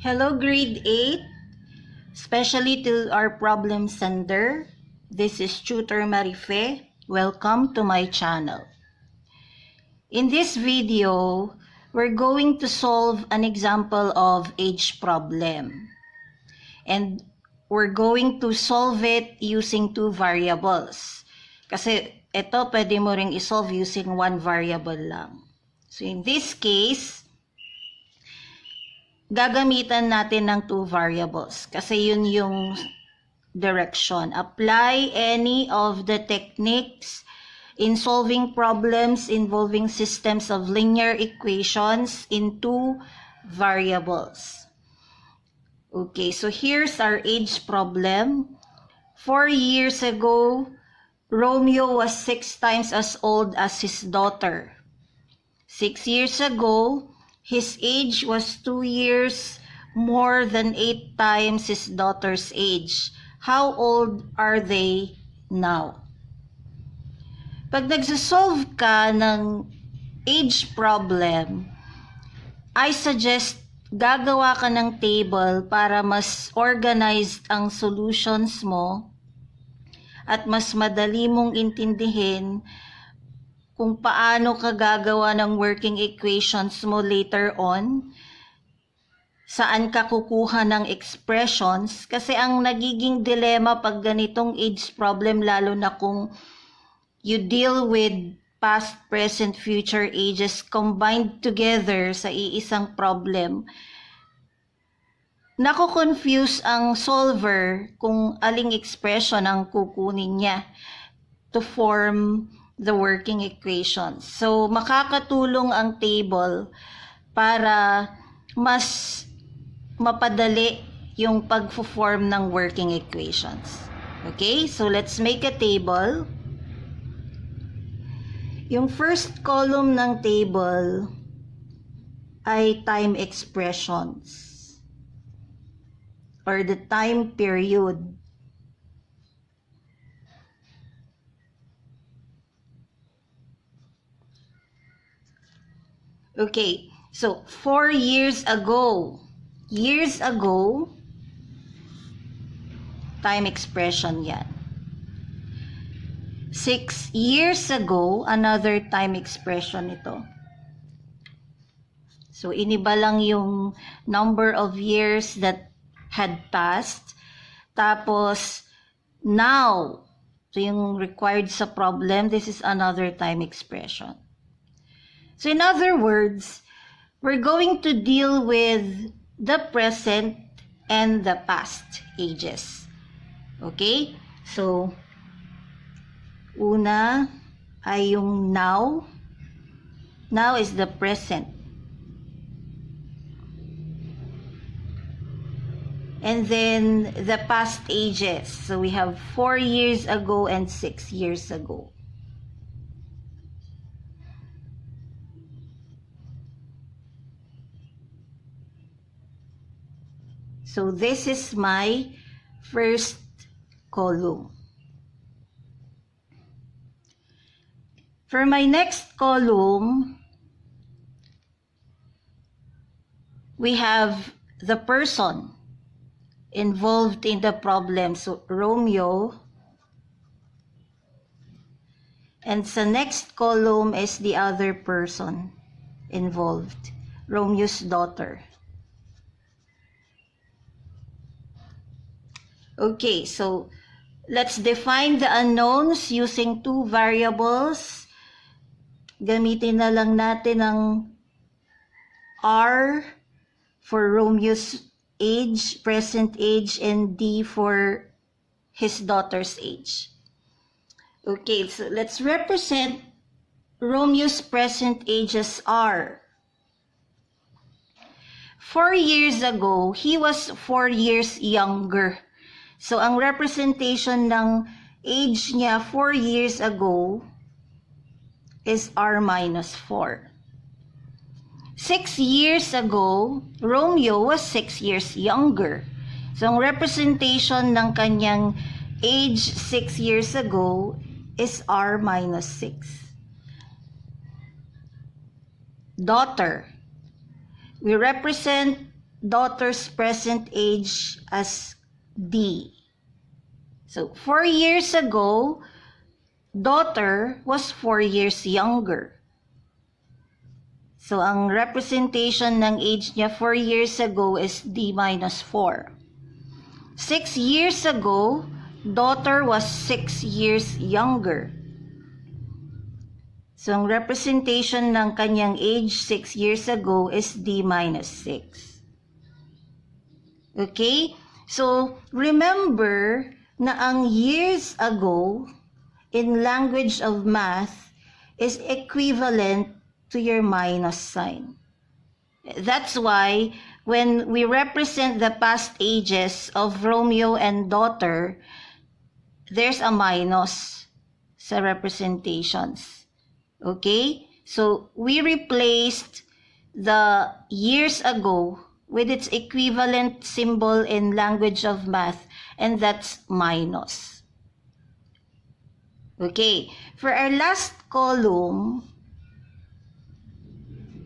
Hello grade 8, especially to our problem sender. This is Tutor Marife. Welcome to my channel. In this video, we're going to solve an example of age problem. And we're going to solve it using two variables. Kasi ito pwede mo ring isolve using one variable lang. So in this case, gagamitan natin ng two variables kasi yun yung direction. Apply any of the techniques in solving problems involving systems of linear equations in two variables. Okay, so here's our age problem. 4 years ago, Romeo was 6 times as old as his daughter. 6 years ago, his age was 2 years more than 8 times his daughter's age. How old are they now? Pag nagsasolve ka ng age problem, I suggest gagawa ka ng table para mas organized ang solutions mo at mas madali mong intindihin kung paano ka gagawa ng working equations mo later on, saan ka kukuha ng expressions, kasi ang nagiging dilemma pag ganitong age problem, lalo na kung you deal with past, present, future ages combined together sa iisang problem, nako-confuse ang solver kung aling expression ang kukunin niya to form the working equations. So, makakatulong ang table para mas mapadali yung pag-form ng working equations. Okay? So, let's make a table. Yung first column ng table ay time expressions or the time period. Okay, so 4 years ago, time expression yan. 6 years ago, another time expression ito. So, iniba lang yung number of years that had passed. Tapos, now, so yung required sa problem, this is another time expression. So in other words, we're going to deal with the present and the past ages. Okay? So, una ay yung now. Now is the present. And then the past ages. So we have 4 years ago and 6 years ago. So this is my first column. For my next column, we have the person involved in the problem. So Romeo. And sa next column is the other person involved, Romeo's daughter. Okay, so let's define the unknowns using two variables. Gamitin na lang natin ang R for Romeo's age, present age, and D for his daughter's age. Okay, so let's represent Romeo's present age as R. 4 years ago, he was 4 years younger. So, ang representation ng age niya 4 years ago is R minus 4. 6 years ago, Romeo was 6 years younger. So, ang representation ng kanyang age 6 years ago is R minus 6. Daughter. We represent daughter's present age as D. So 4 years ago, daughter was 4 years younger. So ang representation ng age niya 4 years ago is D minus 4. 6 years ago, daughter was 6 years younger. So, ang representation ng kanyang age 6 years ago is D minus 6. Okay? So, remember na ang years ago in language of math is equivalent to your minus sign. That's why when we represent the past ages of Romeo and daughter, there's a minus sa representations. Okay? So, we replaced the years ago with its equivalent symbol in language of math, and that's minus. Okay. For our last column,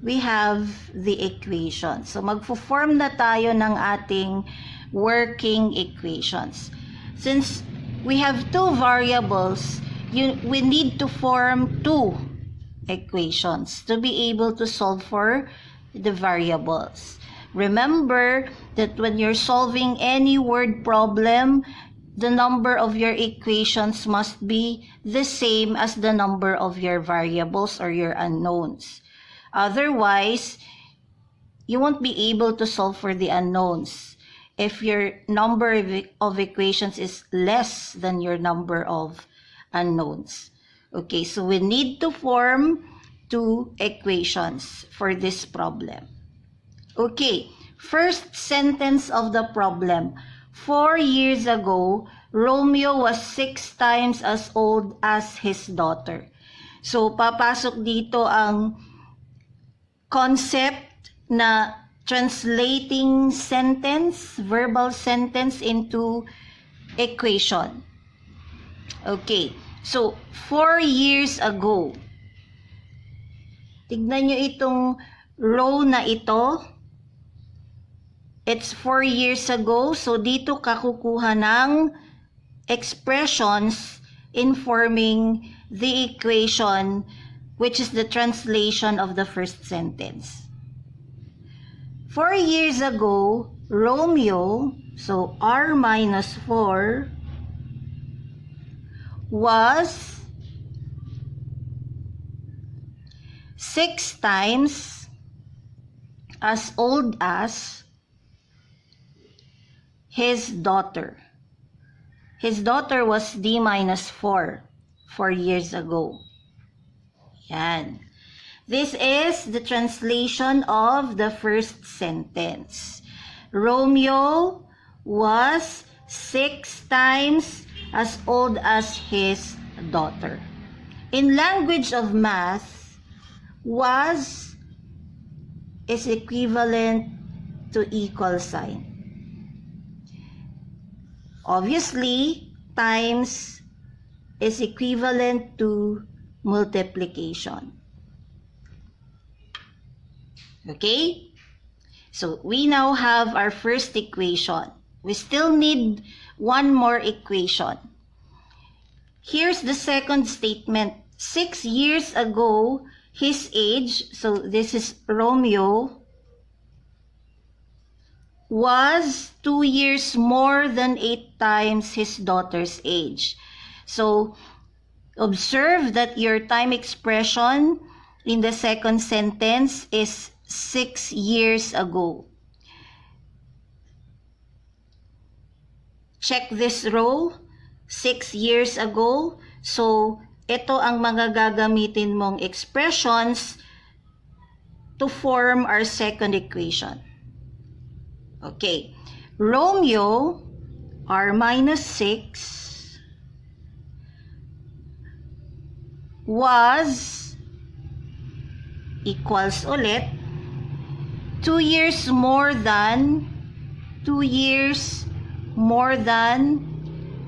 we have the equation. So, magfo-form na tayo ng ating working equations. Since we have two variables, we need to form two equations to be able to solve for the variables. Remember that when you're solving any word problem, the number of your equations must be the same as the number of your variables or your unknowns. Otherwise, you won't be able to solve for the unknowns if your number of equations is less than your number of unknowns. Okay, so we need to form two equations for this problem. Okay, first sentence of the problem. 4 years ago, Romeo was 6 times as old as his daughter. So, papasok dito ang concept na translating sentence, verbal sentence into equation. Okay. So, 4 years ago. Tignan nyo itong row na ito. It's 4 years ago. So, dito ka kukuha ng expressions informing the equation, which is the translation of the first sentence. 4 years ago, Romeo, so R minus 4, was 6 times as old as his daughter. His daughter was D minus 4 years ago. Yan. This is the translation of the first sentence. Romeo was 6 times as old as his daughter. In language of math, was is equivalent to equal sign. Obviously, times is equivalent to multiplication. Okay? So, we now have our first equation. We still need one more equation. Here's the second statement. 6 years ago, his age, so this is Romeo, was 2 years more than 8 times his daughter's age. So, observe that your time expression in the second sentence is 6 years ago. Check this row, 6 years ago. So, ito ang mga gagamitin mong expressions to form our second equation. Okay. Romeo, R minus 6, was equals ulit 2 years more than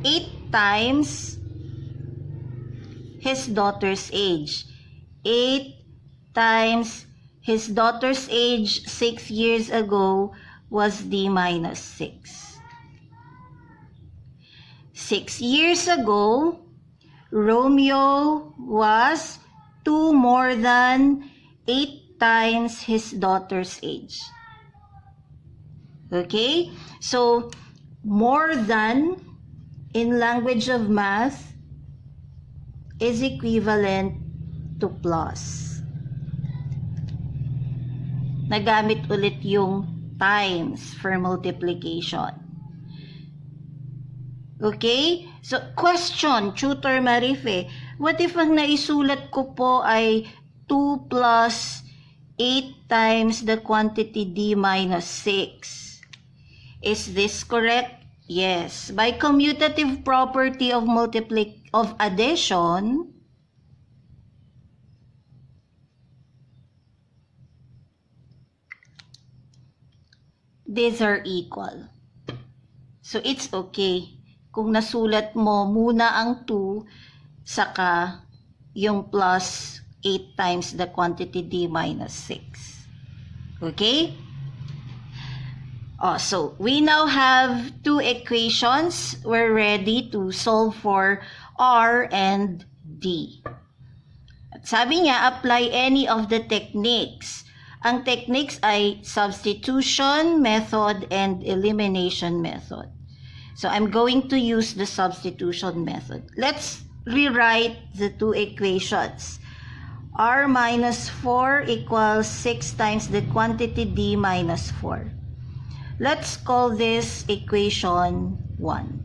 8 times his daughter's age. 8 times his daughter's age 6 years ago was D minus 6. 6 years ago, Romeo was 2 more than 8 times his daughter's age. Okay? So, more than in language of math is equivalent to plus. Nagamit ulit yung times for multiplication. Okay? So, question, Tutor Marife, what if ang naisulat ko po ay 2 plus 8 times the quantity D minus 6? Is this correct? Yes. By commutative property of addition, these are equal. So, it's okay kung nasulat mo muna ang 2 saka yung plus 8 times the quantity D minus 6. Okay? So, we now have 2 equations. We're ready to solve for R and D. At sabi niya, apply any of the techniques. Ang techniques ay substitution method and elimination method. So, I'm going to use the substitution method. Let's rewrite the 2 equations. R minus 4 equals 6 times the quantity D minus 4. Let's call this equation 1.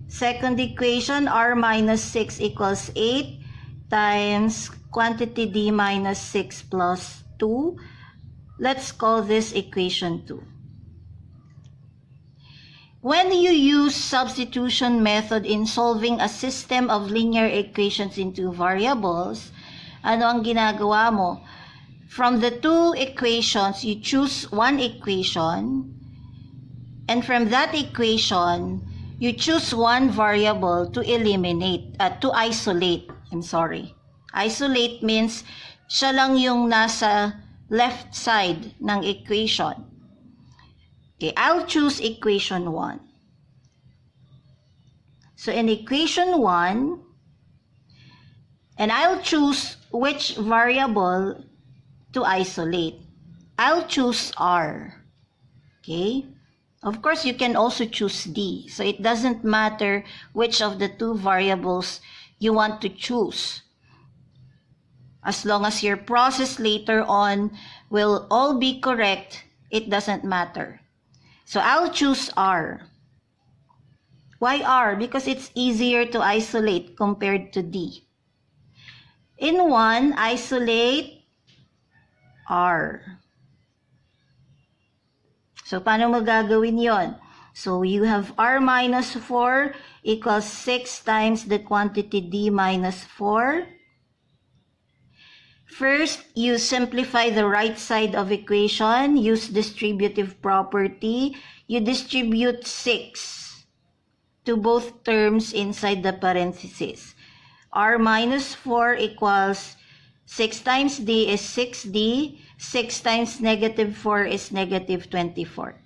Second equation, R minus 6 equals 8 times quantity D minus 6 plus 2. Let's call this equation 2. When you use substitution method in solving a system of linear equations in 2 variables, ano ang ginagawa mo? From the 2 equations, you choose one equation, and from that equation, you choose one variable to isolate. Isolate means siya lang yung nasa left side ng equation. Okay, I'll choose equation 1. So in equation 1, and I'll choose which variable to isolate. I'll choose R. Okay? Of course, you can also choose D. So it doesn't matter which of the 2 variables you want to choose. As long as your process later on will all be correct, it doesn't matter. So I'll choose R. Why R? Because it's easier to isolate compared to D. In 1, isolate R. So, paano mo gagawin yon? So, you have R minus 4 equals 6 times the quantity D minus 4. First, you simplify the right side of equation. Use distributive property. You distribute 6 to both terms inside the parentheses. R minus 4 equals 6 times D is 6D. 6 times negative 4 is negative 24.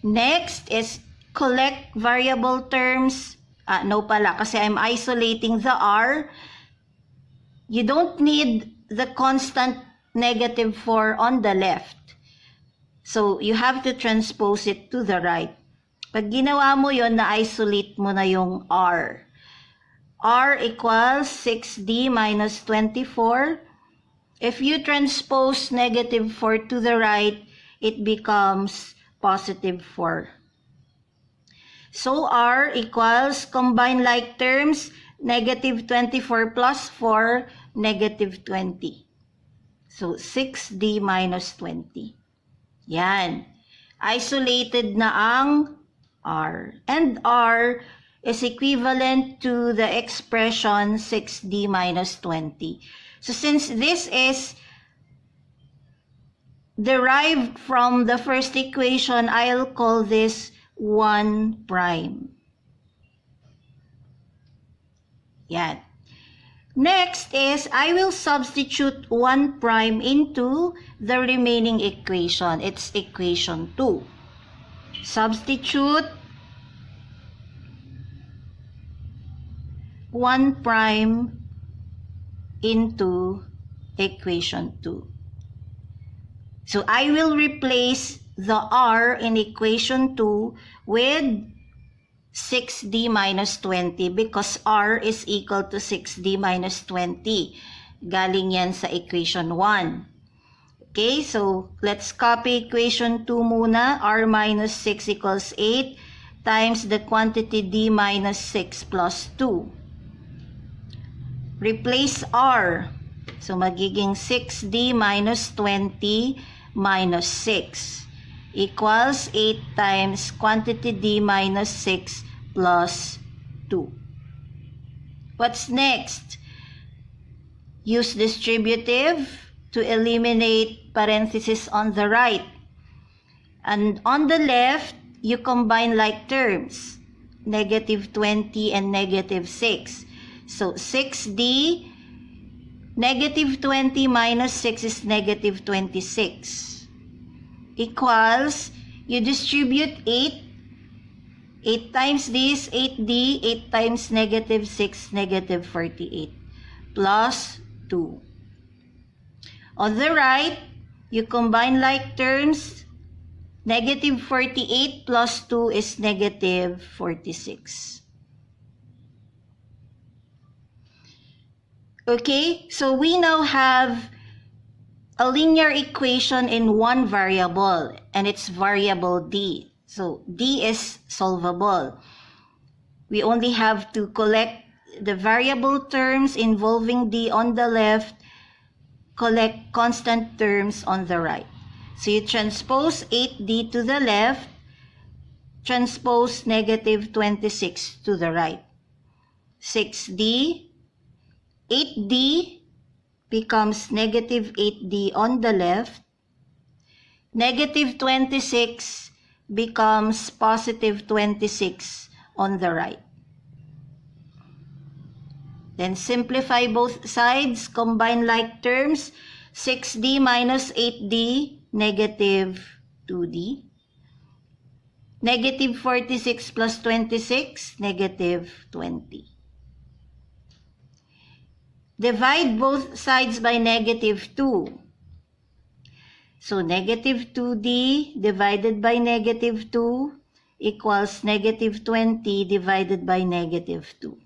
Next is collect variable terms. No pala, kasi I'm isolating the R. You don't need the constant negative 4 on the left. So, you have to transpose it to the right. Pag ginawa mo yon, na-isolate mo na yung R. R equals 6D minus 24. If you transpose negative 4 to the right, it becomes positive 4. So R equals, combine like terms, negative 24 plus 4, negative 20. So 6D minus 20. Yan. Isolated na ang R. And R is equivalent to the expression 6D minus 20. So since this is derived from the first equation, I'll call this 1 prime. Yan. Next is, I will substitute 1 prime into the remaining equation. It's equation 2. Substitute 1 prime into equation 2. So I will replace the r in equation 2 with 6d minus 20 because r is equal to 6d minus 20. Galing yan sa equation 1. Okay, so let's copy equation 2 muna. R minus 6 equals 8 times the quantity d minus 6 plus 2. Replace r. So magiging 6d minus 20 minus 6 equals 8 times quantity d minus 6 plus 2. What's next? Use distributive to eliminate parentheses on the right. And on the left, you combine like terms, negative 20 and negative 6. So 6d, negative 20 minus 6 is negative 26. Equals, you distribute 8. 8 times this, 8d, 8 times negative 6, negative 48, plus 2. On the right, you combine like terms. Negative 48 plus 2 is negative 46. Okay, so we now have a linear equation in one variable, and it's variable d. So d is solvable. We only have to collect the variable terms involving d on the left, collect constant terms on the right. So you transpose 8d to the left, transpose negative 26 to the right. 6d, 8d becomes negative 8d on the left. Negative 26 becomes positive 26 on the right. Then simplify both sides, combine like terms. 6d minus 8d, negative 2d. Negative 46 plus 26, negative 20. Divide both sides by negative 2. So negative 2d divided by negative 2 equals negative 20 divided by negative 2.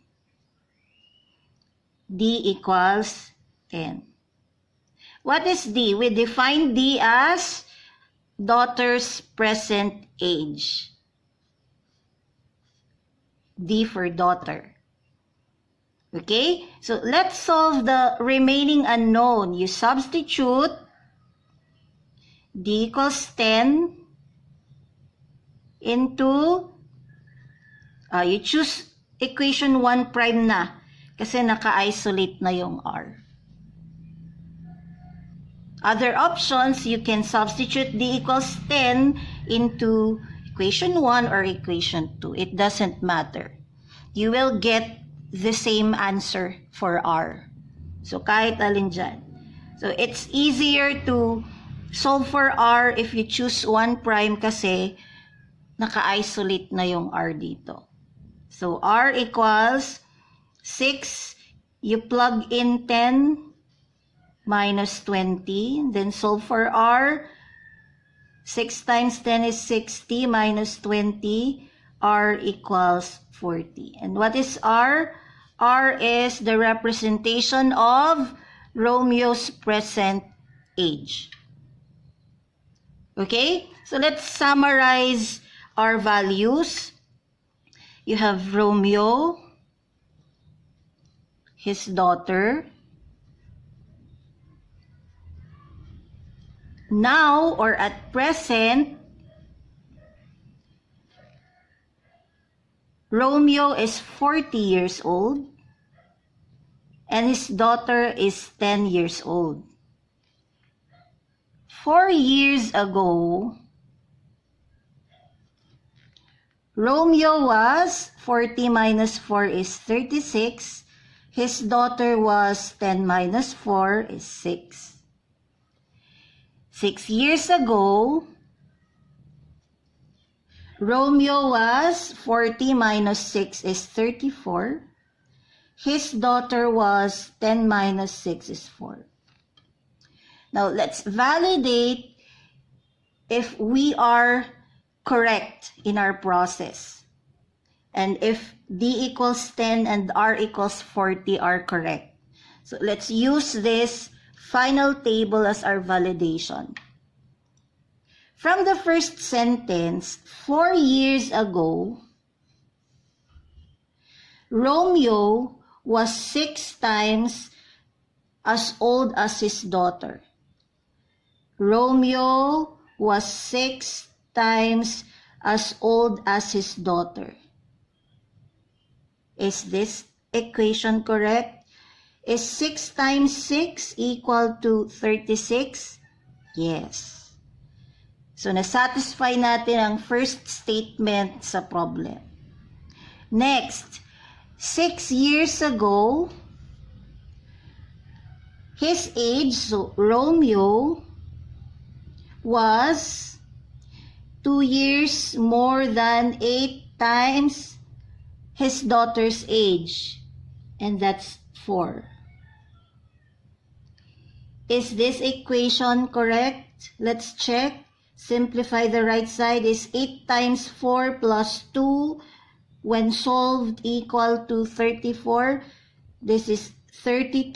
D equals 10. What is D? We define D as daughter's present age. D for daughter. Okay? So let's solve the remaining unknown. You substitute D equals 10 into, you choose equation 1 prime na kasi naka-isolate na yung R. Other options, you can substitute D equals 10 into equation 1 or equation 2. It doesn't matter. You will get the same answer for R. So kahit alin dyan. So it's easier to solve for R if you choose 1 prime kasi naka-isolate na yung R dito. So R equals 6, you plug in 10 minus 20, then solve for R. 6 times 10 is 60 minus 20, R equals 40. And what is R? R is the representation of Romeo's present age. Okay, so let's summarize our values. You have Romeo, his daughter. Now or at present, Romeo is 40 years old and his daughter is 10 years old. 4 years ago, Romeo was 40 minus 4 is 36. His daughter was 10 minus 4 is 6. 6 years ago, Romeo was 40 minus 6 is 34. His daughter was 10 minus 6 is 4. Now, let's validate if we are correct in our process. And if D equals 10 and R equals 40 are correct. So, let's use this final table as our validation. From the first sentence, 4 years ago, Romeo was 6 times as old as his daughter. Romeo was 6 times as old as his daughter. Is this equation correct? Is 6 times 6 equal to 36? Yes. So, nasatisfy natin ang first statement sa problem. Next, 6 years ago, his age, so Romeo, was 2 years more than 8 times his daughter's age, and that's 4. Is this equation correct? Let's check. Simplify the right side is 8 times 4 plus 2 when solved equal to 34. This is 32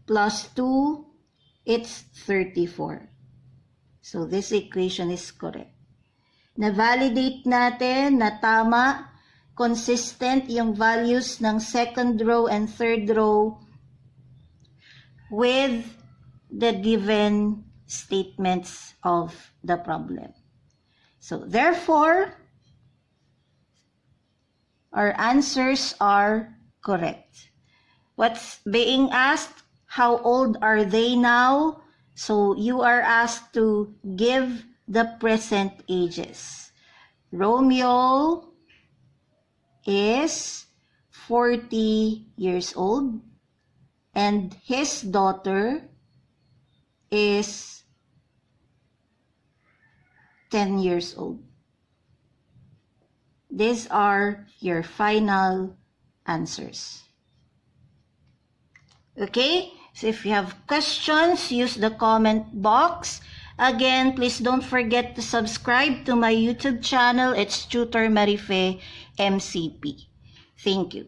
plus 2, it's 34. So this equation is correct. Na-validate natin na tama, consistent yung values ng second row and third row with the given statements of the problem. So, therefore, our answers are correct. What's being asked? How old are they now? So, you are asked to give the present ages. Romeo is 40 years old and his daughter is 10 years old. These are your final answers. Okay? So if you have questions, use the comment box. Again, please don't forget to subscribe to my YouTube channel. It's Tutor Marife MCP. Thank you.